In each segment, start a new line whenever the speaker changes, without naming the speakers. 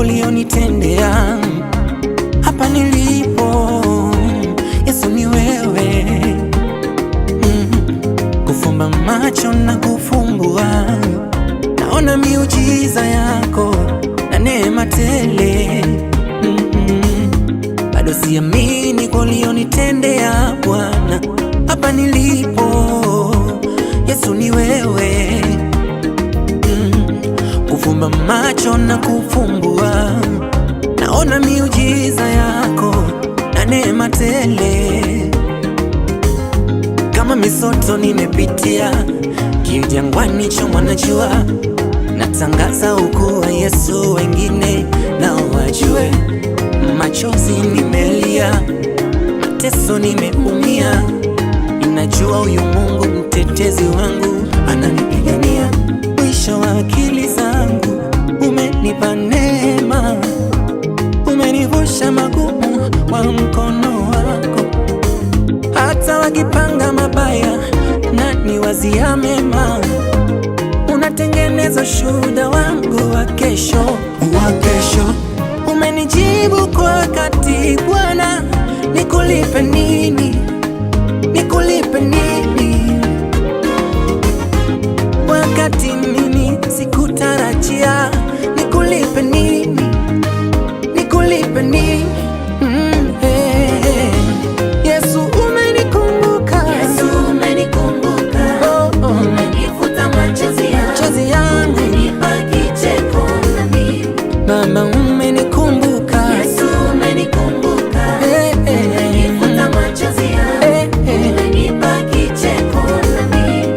ulionitendea hapa nilipo. Yesu ni wewe, kufumba macho na kufumbua, naona miujiza yako na neema tele. Bado siamini kwa ulionitendea Bwana hapa nilipo. Yesu ni wewe, kufumba macho na kufumbua, naona miujiza yako na neema tele. Kama misoto nimepitia, kiu jangwani chomwa na jua, natangaza ukuu wa Yesu, wengine nao wajue. Machozi nimelia, mateso nimeumia, ninajua huyu Mungu mtetezi wangu ananipigania. Mwisho wa akili zangu umenipa neema, umenivusha magumu kwa mkono wako. Hata wakipanga mabaya na niwazia mema, unatengeneza shuhuda wangu wa kesho. Umenijibu kwa wakati Bwana, nikulipe nini? Nikulipe nini? Wakati mimi sikutarajia, nikulipe nini? Nikulipe nini? Yesu umenikumbuka,
Yesu umenikumbuka, umenifuta machozi yangu, umenipa kicheko na mimi.
Mama umenikumbuka,
Yesu umenikumbuka, umenifuta machozi yangu, umenipa kicheko na mimi.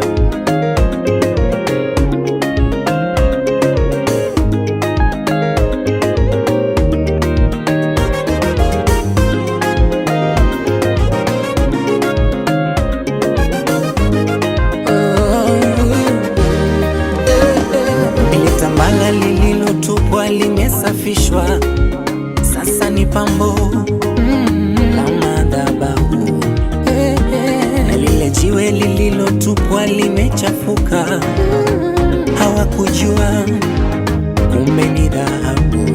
ile tambala lililotupwa limesafishwa, sasa ni pambo la madhabahu. Na lile jiwe lililotupwa limechafuka, hawakujua kumbe ni dhahabu.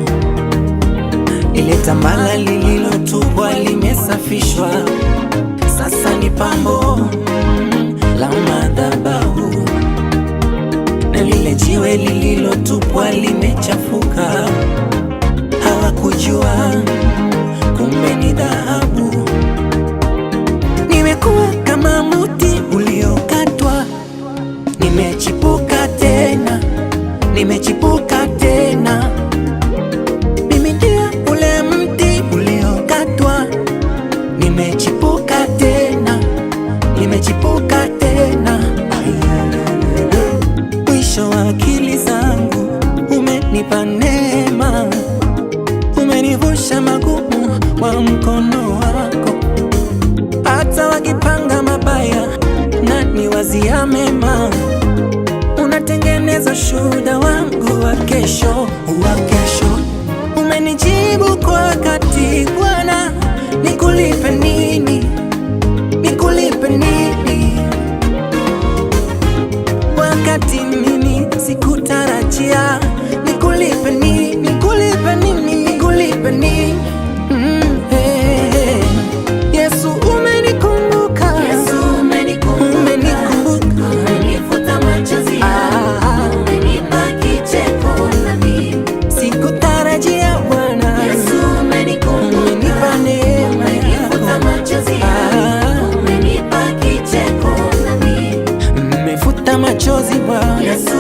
Ile tambala lililotupwa limesafishwa, sasa ni pambo la madhabahu. Na lile jiwe lililotupwa limechafuka, hawakujua kumbe ni dhahabu. Nimekuwa kama mti uliokatwa, nimechipuka tena, nimechipuka tena. Mimi ndio ule mti uliokatwa, nimechipuka tena, nimechipuka tena. Mwisho wa akili zangu umenipa neema, umenivusha magumu kwa mkono wako. Hata wakipanga mabaya na niwazia mema, unatengeneza shuhuda wangu wa kesho. Umenijibu kwa wakati Bwana, nikulipe nini? Nikulipe nini? Wakati mimi sikutarajia, nikulipe nini? Nikulipe nini? Nikulipe nini? Yesu umenikumbuka,
Yesu umenikumbuka, umenifuta machozi yangu, umenipa kicheko na mimi.
sikutarajia Bwana.
Yesu umenikumbuka,
umenipa neema
umenifuta
yako,
machozi yangu, umenipa kicheko na mimi.
umefuta machozi Bwana.
Yesu